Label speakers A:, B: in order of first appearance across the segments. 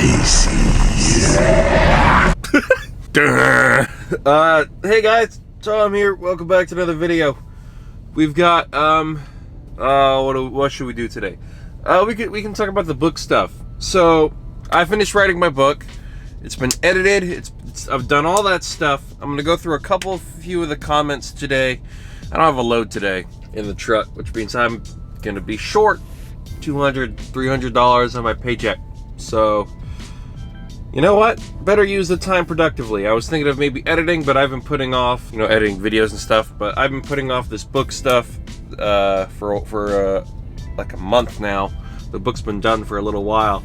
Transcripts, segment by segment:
A: Hey guys, Tom here. Welcome back to another video. We've got what should we do today? We can talk about the book stuff. So I finished writing my book. It's been edited. I've done all that stuff. I'm gonna go through a few of the comments today. I don't have a load today in the truck, which means I'm gonna be short $200, $300 on my paycheck. So you know what? Better use the time productively. I was thinking of maybe editing, but I've been putting off, editing videos and stuff, but I've been putting off this book stuff for like a month now. The book's been done for a little while.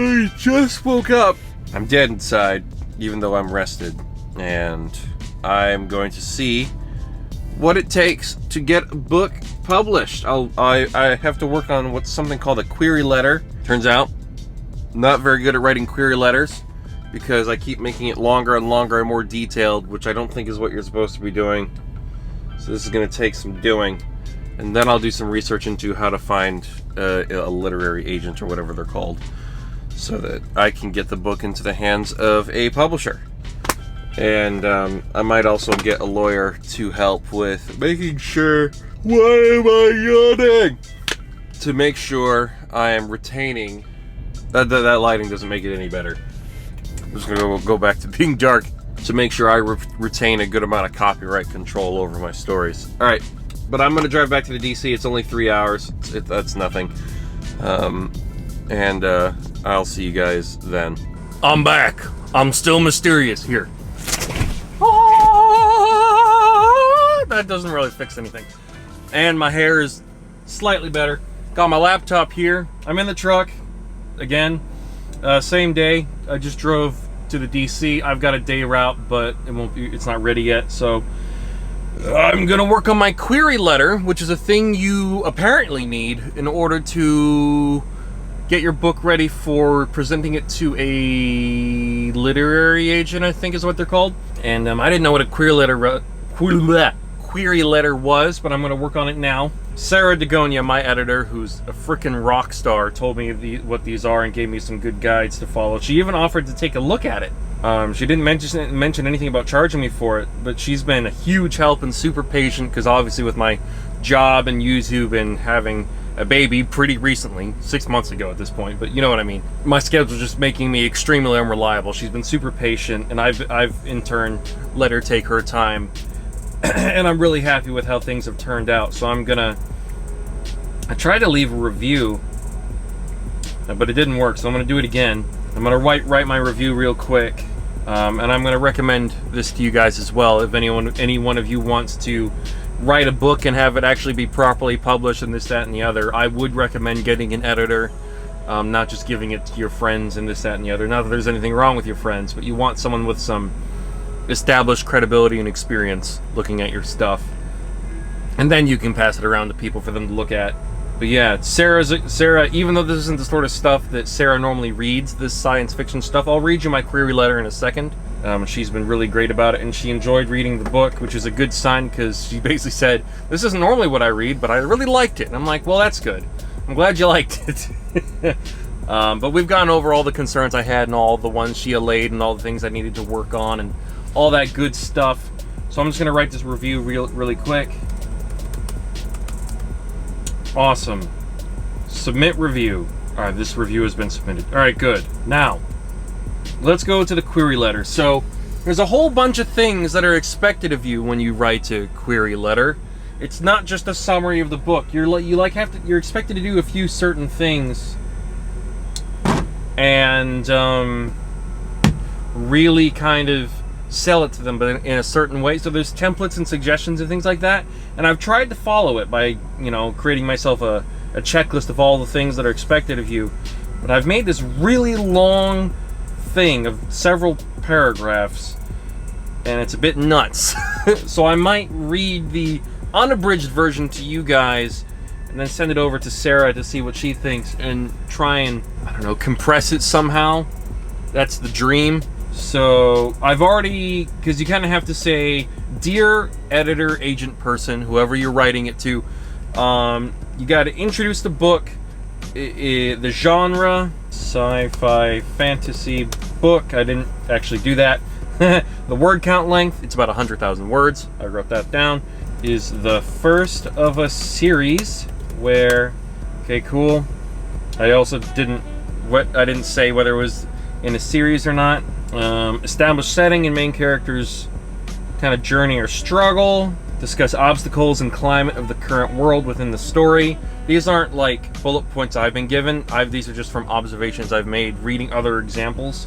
A: I just woke up. I'm dead inside, even though I'm rested. And I'm going to see what it takes to get a book published. I have to work on something called a query letter. Turns out, not very good at writing query letters because I keep making it longer and longer and more detailed, which I don't think is what you're supposed to be doing. So this is going to take some doing, and then I'll do some research into how to find a literary agent or whatever they're called, so that I can get the book into the hands of a publisher. And I might also get a lawyer to help with making sure, why am I yawning? To make sure I am retaining, that lighting doesn't make it any better. I'm just gonna go back to being dark to make sure I retain a good amount of copyright control over my stories. All right, but I'm gonna drive back to the DC. It's only 3 hours. That's nothing. And I'll see you guys then.
B: I'm back. I'm still mysterious here. That doesn't really fix anything. And my hair is slightly better. Got my laptop here. I'm in the truck again. Same day. I just drove to the DC. I've got a day route, but it's not ready yet. So I'm gonna work on my query letter, which is a thing you apparently need in order to get your book ready for presenting it to a literary agent, I think is what they're called. And I didn't know what a query letter was, but I'm going to work on it now. Sarah Dagonia, my editor, who's a freaking rock star, told me what these are and gave me some good guides to follow. She even offered to take a look at it. She didn't mention anything about charging me for it, but she's been a huge help and super patient, because obviously with my job and YouTube and having a baby pretty recently, 6 months ago at this point, but you know what I mean. My schedule's just making me extremely unreliable. She's been super patient, and I've in turn let her take her time, and I'm really happy with how things have turned out. So I tried to leave a review, but it didn't work, so I'm gonna do it again. I'm gonna write my review real quick, and I'm gonna recommend this to you guys as well. If any one of you wants to write a book and have it actually be properly published and this, that, and the other, I would recommend getting an editor, not just giving it to your friends and this, that, and the other. Not that there's anything wrong with your friends, but you want someone with some established credibility and experience looking at your stuff, and then you can pass it around to people for them to look at. But yeah, Sarah, even though this isn't the sort of stuff that Sarah normally reads, this science fiction stuff, I'll read you my query letter in a second. She's been really great about it, and she enjoyed reading the book, which is a good sign, because she basically said, this isn't normally what I read, but I really liked it. And I'm like, well, that's good. I'm glad you liked it. But we've gone over all the concerns I had and all the ones she allayed and all the things I needed to work on and all that good stuff. So I'm just going to write this review really quick. Awesome. Submit review. All right, this review has been submitted. All right, good. Now, let's go to the query letter. So there's a whole bunch of things that are expected of you when you write a query letter. It's not just a summary of the book. You're expected to do a few certain things and really kind of sell it to them, but in a certain way. So there's templates and suggestions and things like that, and I've tried to follow it by creating myself a checklist of all the things that are expected of you. But I've made this really long thing of several paragraphs, and it's a bit nuts. So I might read the unabridged version to you guys and then send it over to Sarah to see what she thinks and try and, I don't know, compress it somehow. That's the dream. So I've already, because you kind of have to say, dear editor, agent person, whoever you're writing it to, you got to introduce the book, The genre, sci-fi fantasy book. I didn't actually do that. The word count length, it's about 100,000 words. I wrote that down. Is the first of a series where, okay, cool. I also didn't say whether it was in a series or not. Established setting and main characters' kind of journey or struggle. Discuss obstacles and climate of the current world within the story. These aren't like bullet points I've been given. These are just from observations I've made reading other examples.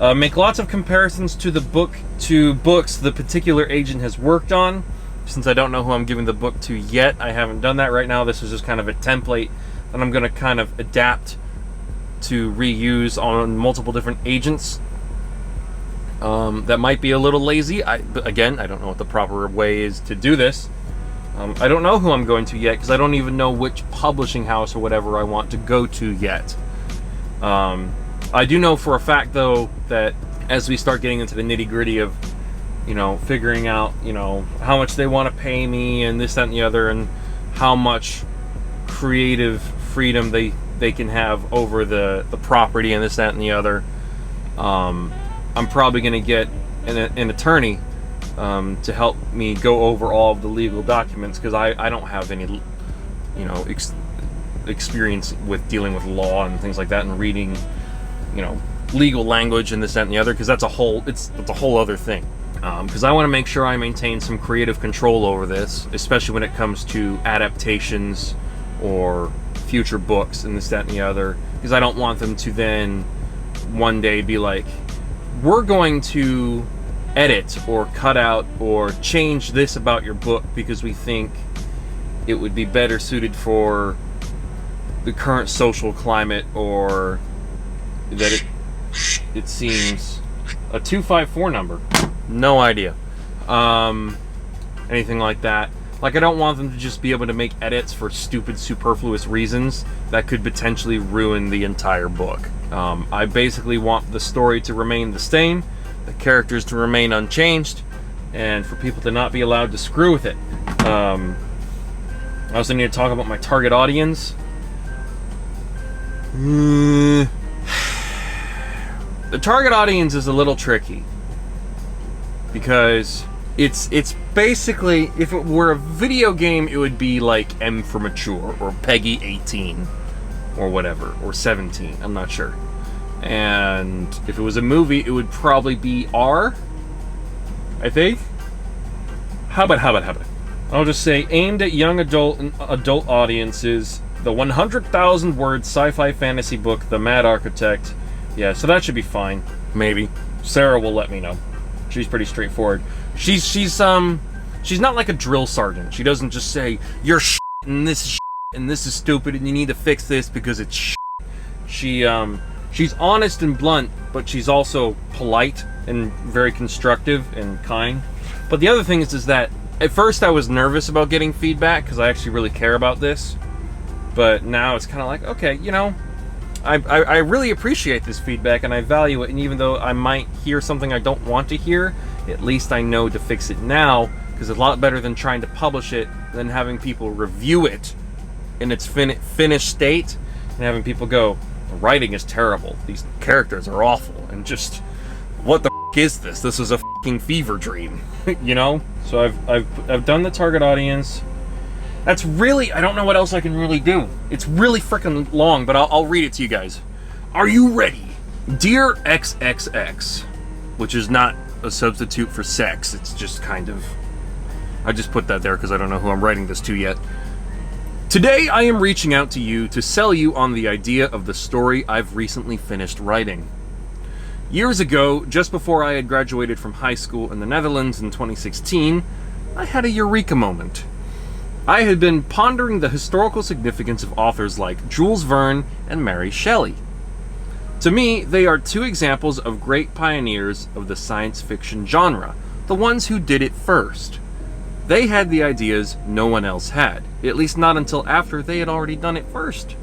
B: Make lots of comparisons to books the particular agent has worked on. Since I don't know who I'm giving the book to yet, I haven't done that right now. This is just kind of a template that I'm going to kind of adapt to reuse on multiple different agents. That might be a little lazy. But again, I don't know what the proper way is to do this. I don't know who I'm going to yet because I don't even know which publishing house or whatever I want to go to yet. I do know for a fact, though, that as we start getting into the nitty-gritty of, figuring out, how much they want to pay me and this, that, and the other, and how much creative freedom they can have over the property and this, that, and the other, I'm probably going to get an attorney to help me go over all of the legal documents because I don't have any, experience with dealing with law and things like that and reading, legal language and this, that, and the other, because that's a whole other thing. Because I want to make sure I maintain some creative control over this, especially when it comes to adaptations or future books and this, that, and the other, because I don't want them to then one day be like, we're going to edit or cut out or change this about your book because we think it would be better suited for the current social climate, or that it seems a 254 number. No idea. Anything like that. Like, I don't want them to just be able to make edits for stupid, superfluous reasons that could potentially ruin the entire book. I basically want the story to remain the same, the characters to remain unchanged, and for people to not be allowed to screw with it. I also need to talk about my target audience. The target audience is a little tricky because it's basically, if it were a video game, it would be like M for mature or Peggy 18 or whatever, or 17, I'm not sure. And if it was a movie, it would probably be R, I think. How about? I'll just say aimed at young adult and adult audiences, the 100,000 word sci-fi fantasy book, The Mad Architect. Yeah, so that should be fine. Maybe. Sarah will let me know. She's pretty straightforward. She's not like a drill sergeant. She doesn't just say, you're shit and this is shit and this is stupid and you need to fix this because it's shit. She's honest and blunt, but she's also polite and very constructive and kind. But the other thing is that at first I was nervous about getting feedback because I actually really care about this. But now it's kind of like, okay, I really appreciate this feedback and I value it, and even though I might hear something I don't want to hear, at least I know to fix it now, because it's a lot better than trying to publish it than having people review it in its finished state and having people go, the writing is terrible, these characters are awful, and just, what the f*** is this? This is a f***ing fever dream, So I've done the target audience. That's really, I don't know what else I can really do. It's really freaking long, but I'll read it to you guys. Are you ready? Dear XXX, which is not a substitute for sex. It's just kind of, I just put that there because I don't know who I'm writing this to yet. Today I am reaching out to you to sell you on the idea of the story I've recently finished writing. Years ago, just before I had graduated from high school in the Netherlands in 2016, I had a eureka moment. I had been pondering the historical significance of authors like Jules Verne and Mary Shelley. To me, they are two examples of great pioneers of the science fiction genre, the ones who did it first. They had the ideas no one else had, at least not until after they had already done it first.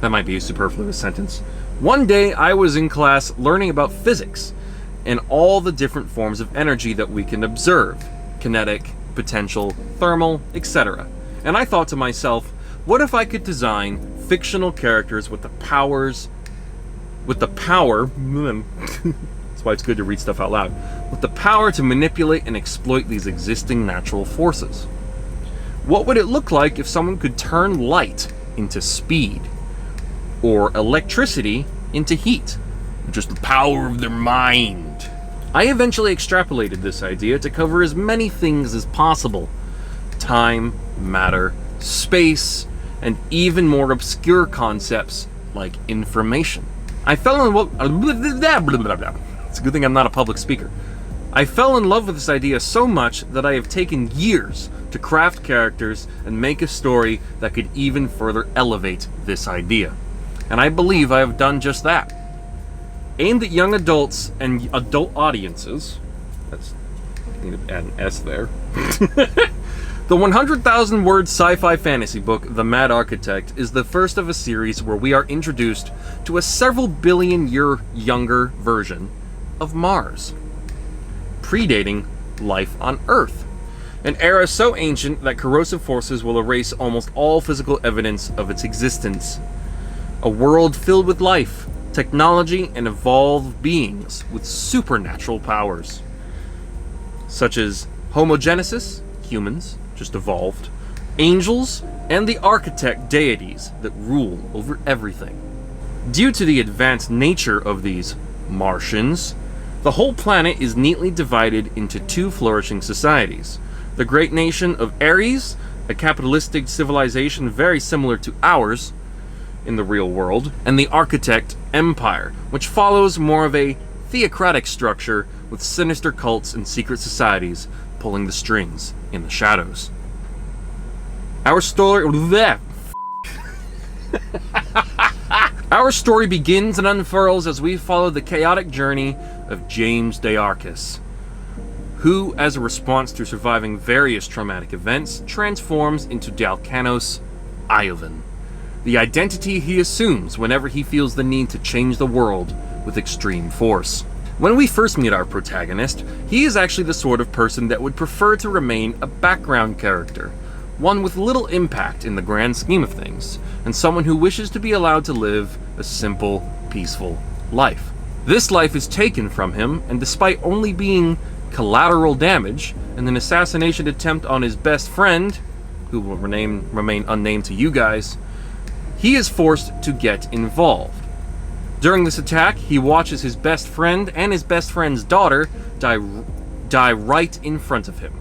B: That might be a superfluous sentence. One day I was in class learning about physics and all the different forms of energy that we can observe: kinetic, potential, thermal, etc. And I thought to myself, What if I could design fictional characters with the power, that's why it's good to read stuff out loud, with the power to manipulate and exploit these existing natural forces? What would it look like if someone could turn light into speed, or electricity into heat? Just the power of their mind. I eventually extrapolated this idea to cover as many things as possible: time, matter, space, and even more obscure concepts like information. I fell in love. It's a good thing I'm not a public speaker. I fell in love with this idea so much that I have taken years to craft characters and make a story that could even further elevate this idea. And I believe I have done just that. Aimed at young adults and adult audiences, I need to add an S there. The 100,000 word sci-fi fantasy book, The Mad Architect, is the first of a series where we are introduced to a several billion year younger version of Mars, predating life on Earth. An era so ancient that corrosive forces will erase almost all physical evidence of its existence. A world filled with life, technology, and evolved beings with supernatural powers, such as homogenesis, humans, just evolved, angels, and the architect deities that rule over everything. Due to the advanced nature of these Martians, the whole planet is neatly divided into two flourishing societies: the great nation of Ares, a capitalistic civilization very similar to ours in the real world, and the Architect Empire, which follows more of a theocratic structure with sinister cults and secret societies pulling the strings in the shadows. Our story Our story begins and unfurls as we follow the chaotic journey of James Dearchus, who, as a response to surviving various traumatic events, transforms into Dalcanos Iovin, the identity he assumes whenever he feels the need to change the world with extreme force. When we first meet our protagonist, he is actually the sort of person that would prefer to remain a background character, one with little impact in the grand scheme of things, and someone who wishes to be allowed to live a simple, peaceful life. This life is taken from him, and despite only being collateral damage and an assassination attempt on his best friend, who will remain unnamed to you guys, he is forced to get involved. During this attack, he watches his best friend and his best friend's daughter die right in front of him.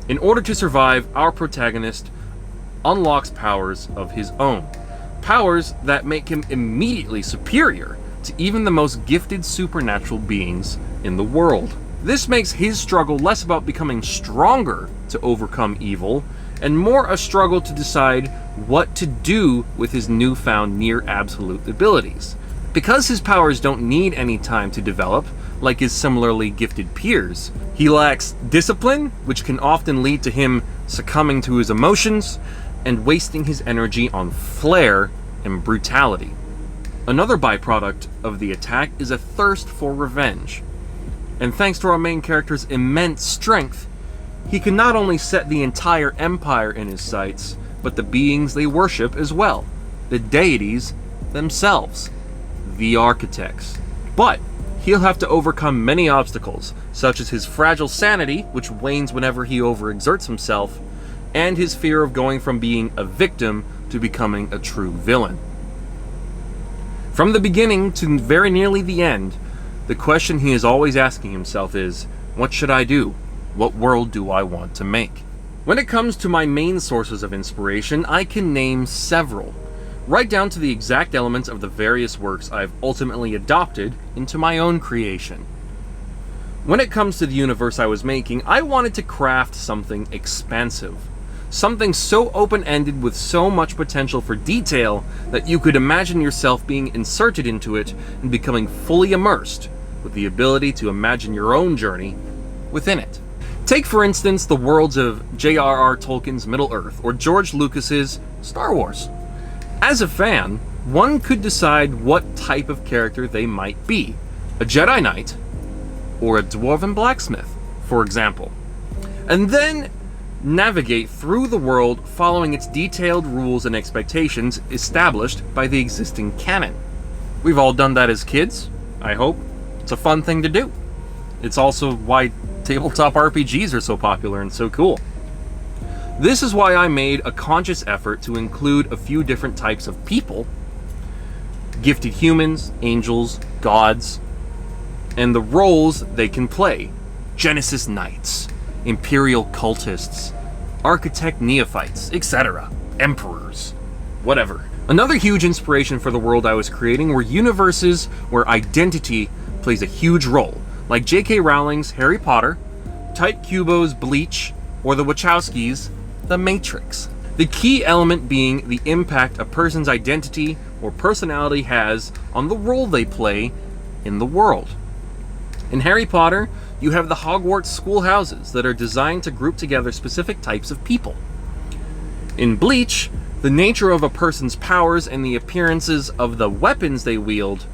B: In order to survive, our protagonist unlocks powers of his own. Powers that make him immediately superior to even the most gifted supernatural beings in the world. This makes his struggle less about becoming stronger to overcome evil, and more a struggle to decide what to do with his newfound near-absolute abilities. Because his powers don't need any time to develop, like his similarly gifted peers, he lacks discipline, which can often lead to him succumbing to his emotions and wasting his energy on flair and brutality. Another byproduct of the attack is a thirst for revenge. And thanks to our main character's immense strength, he can not only set the entire empire in his sights, but the beings they worship as well, the deities themselves, the architects. But he'll have to overcome many obstacles, such as his fragile sanity, which wanes whenever he overexerts himself, and his fear of going from being a victim to becoming a true villain. From the beginning to very nearly the end, the question he is always asking himself is, what should I do? What world do I want to make? When it comes to my main sources of inspiration, I can name several, right down to the exact elements of the various works I've ultimately adopted into my own creation. When it comes to the universe I was making, I wanted to craft something expansive. Something so open-ended with so much potential for detail that you could imagine yourself being inserted into it and becoming fully immersed, with the ability to imagine your own journey within it. Take, for instance, the worlds of J.R.R. Tolkien's Middle-earth or George Lucas's Star Wars. As a fan, one could decide what type of character they might be: a Jedi Knight or a Dwarven blacksmith, for example. And then navigate through the world following its detailed rules and expectations established by the existing canon. We've all done that as kids, I hope. It's a fun thing to do. It's also why tabletop RPGs are so popular and so cool. This is why I made a conscious effort to include a few different types of people: gifted humans, angels, gods, and the roles they can play: Genesis Knights, Imperial cultists, Architect neophytes, etc., emperors, whatever. Another huge inspiration for the world I was creating were universes where identity plays a huge role, like J.K. Rowling's Harry Potter, Type Kubo's Bleach, or the Wachowskis' The Matrix. The key element being the impact a person's identity or personality has on the role they play in the world. In Harry Potter, you have the Hogwarts schoolhouses that are designed to group together specific types of people. In Bleach, the nature of a person's powers and the appearances of the weapons they wield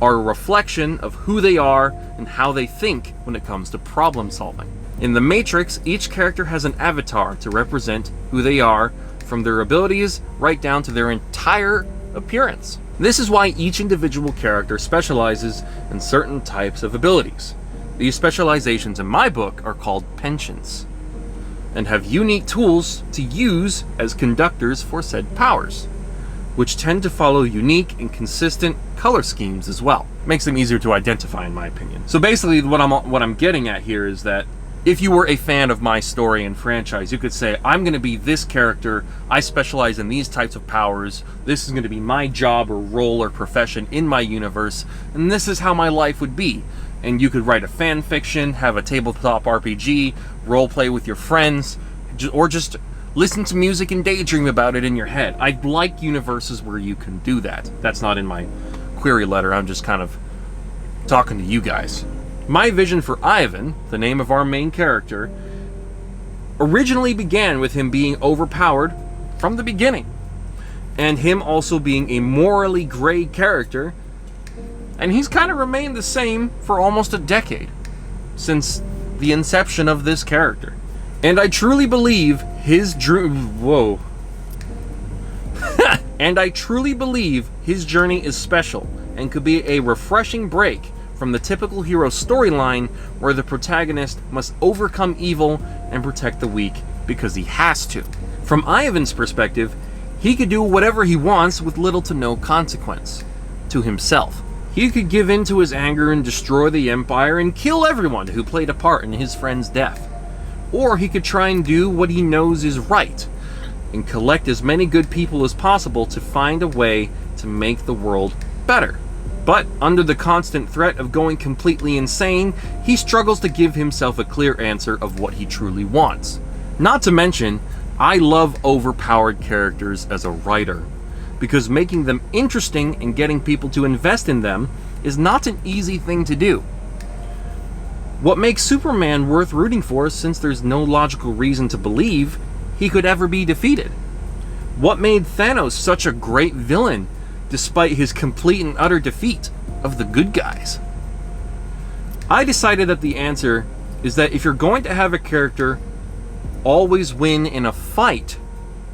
B: are a reflection of who they are and how they think when it comes to problem solving. In The Matrix, each character has an avatar to represent who they are, from their abilities right down to their entire appearance. This is why each individual character specializes in certain types of abilities. These specializations in my book are called penchants, and have unique tools to use as conductors for said powers, which tend to follow unique and consistent color schemes as well. Makes them easier to identify, in my opinion. So basically what I'm getting at here is that if you were a fan of my story and franchise, you could say, I'm going to be this character, I specialize in these types of powers, this is going to be my job or role or profession in my universe, and this is how my life would be. And you could write a fan fiction, have a tabletop RPG, roleplay with your friends, or just listen to music and daydream about it in your head. I like universes where you can do that. That's not in my query letter, I'm just kind of talking to you guys. My vision for Ivan, the name of our main character, originally began with him being overpowered from the beginning, and him also being a morally gray character, and he's kind of remained the same for almost a decade, since the inception of this character. And I truly believe his And I truly believe his journey is special, and could be a refreshing break from the typical hero storyline where the protagonist must overcome evil and protect the weak because he has to. From Ivan's perspective, he could do whatever he wants with little to no consequence to himself. He could give in to his anger and destroy the Empire and kill everyone who played a part in his friend's death. Or he could try and do what he knows is right and collect as many good people as possible to find a way to make the world better. But under the constant threat of going completely insane, he struggles to give himself a clear answer of what he truly wants. Not to mention, I love overpowered characters as a writer, because making them interesting and getting people to invest in them is not an easy thing to do. What makes Superman worth rooting for, since there's no logical reason to believe he could ever be defeated? What made Thanos such a great villain, despite his complete and utter defeat of the good guys? I decided that the answer is that if you're going to have a character always win in a fight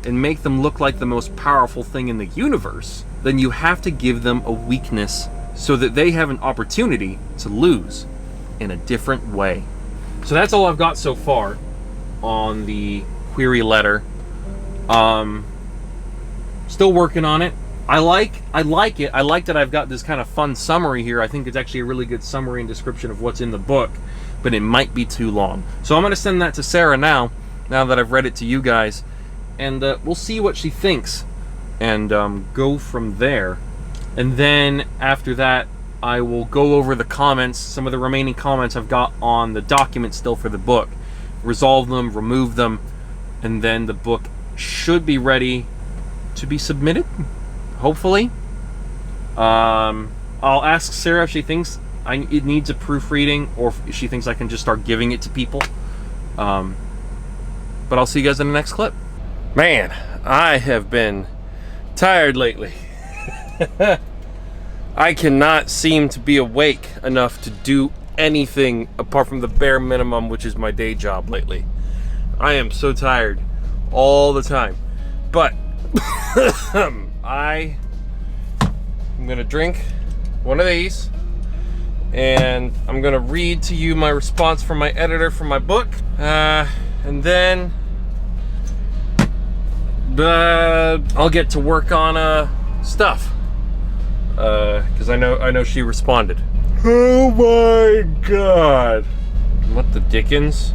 B: and make them look like the most powerful thing in the universe, then you have to give them a weakness so that they have an opportunity to lose in a different way. So that's all I've got so far on the query letter. Still working on it. I like it. I like that I've got this kind of fun summary here. I think it's actually a really good summary and description of what's in the book, but it might be too long. So I'm going to send that to Sarah now that I've read it to you guys, and we'll see what she thinks and go from there. And then after that, I will go over the comments, some of the remaining comments I've got on the document still for the book, resolve them, remove them, and then the book should be ready to be submitted, hopefully. I'll ask Sarah if she thinks it needs a proofreading, or if she thinks I can just start giving it to people. But I'll see you guys in the next clip. Man, I have been tired lately. I cannot seem to be awake enough to do anything apart from the bare minimum, which is my day job lately. I am so tired all the time. But I'm gonna drink one of these, and I'm gonna read to you my response from my editor for my book, and then I'll get to work on stuff, because I know she responded. Oh my god! What the dickens?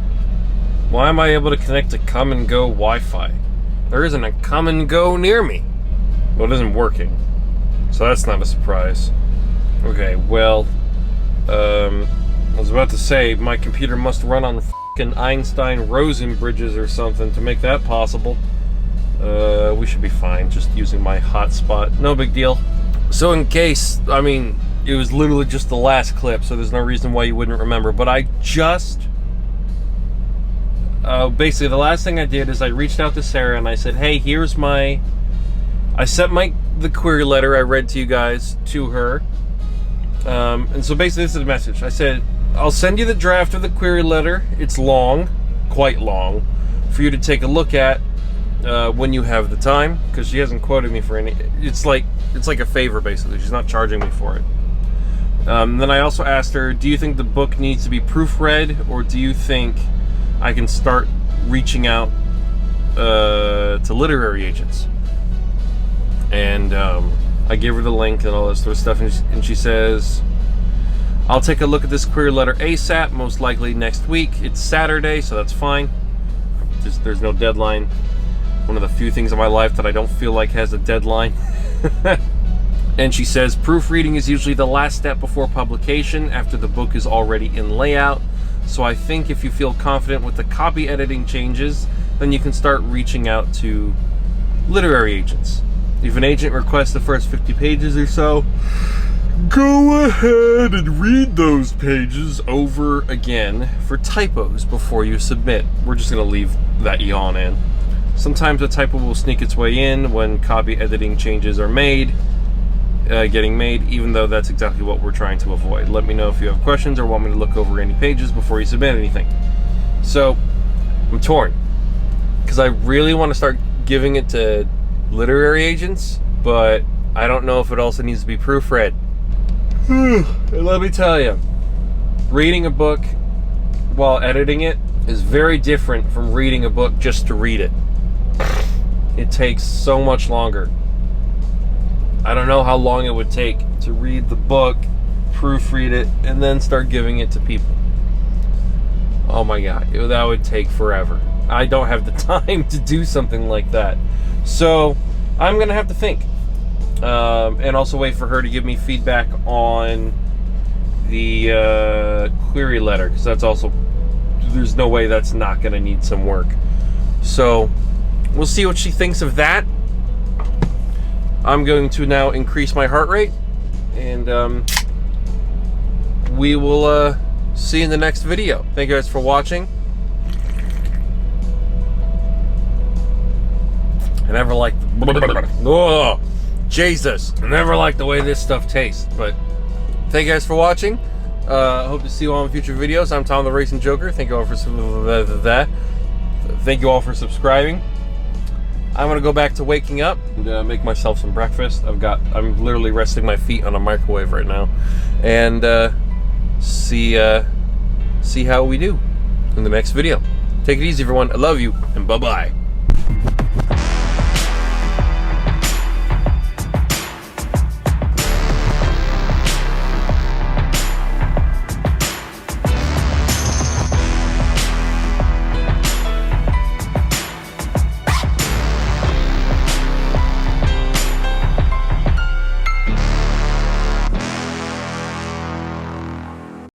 B: Why am I able to connect to Come and Go Wi-Fi? There isn't a Come and Go near me. Well, it isn't working, so that's not a surprise. Okay, well, I was about to say my computer must run on f***ing Einstein-Rosen bridges or something to make that possible. We should be fine just using my hotspot. No big deal. So in case, I mean, it was literally just the last clip, so there's no reason why you wouldn't remember, but I just... basically, the last thing I did is I reached out to Sarah and I said, hey, here's my... I sent the query letter I read to you guys to her. And so basically this is the message. I said, I'll send you the draft of the query letter. It's long, quite long, for you to take a look at when you have the time, because she hasn't quoted me for any... It's like a favor, basically. She's not charging me for it. Then I also asked her, do you think the book needs to be proofread, or do you think I can start reaching out to literary agents? And I gave her the link and all that sort of stuff, and she says, I'll take a look at this query letter ASAP, most likely next week. It's Saturday, so that's fine. There's no deadline. One of the few things in my life that I don't feel like has a deadline. And she says, proofreading is usually the last step before publication, after the book is already in layout. So I think if you feel confident with the copy editing changes, then you can start reaching out to literary agents. If an agent requests the first 50 pages or so, go ahead and read those pages over again for typos before you submit. We're just going to leave that yawn in. Sometimes a typo will sneak its way in when copy editing changes are getting made, even though that's exactly what we're trying to avoid. Let me know if you have questions or want me to look over any pages before you submit anything. So, I'm torn, because I really want to start giving it to literary agents, but I don't know if it also needs to be proofread. And let me tell you, reading a book while editing it is very different from reading a book just to read it. It takes so much longer. I don't know how long it would take to read the book, proofread it, and then start giving it to people. Oh my god, that would take forever. I don't have the time to do something like that. So, I'm going to have to think. And also wait for her to give me feedback on the query letter, because that's also... There's no way that's not going to need some work. So, we'll see what she thinks of that. I'm going to now increase my heart rate, and we will see you in the next video. Thank you guys for watching. I never liked... Oh, Jesus. I never liked the way this stuff tastes, but thank you guys for watching. I hope to see you all in future videos. I'm Tom the Racing Joker. Thank you all for Thank you all for subscribing. I'm gonna go back to waking up and make myself some breakfast. I'm literally resting my feet on a microwave right now, and see how we do in the next video. Take it easy, everyone. I love you, and bye-bye.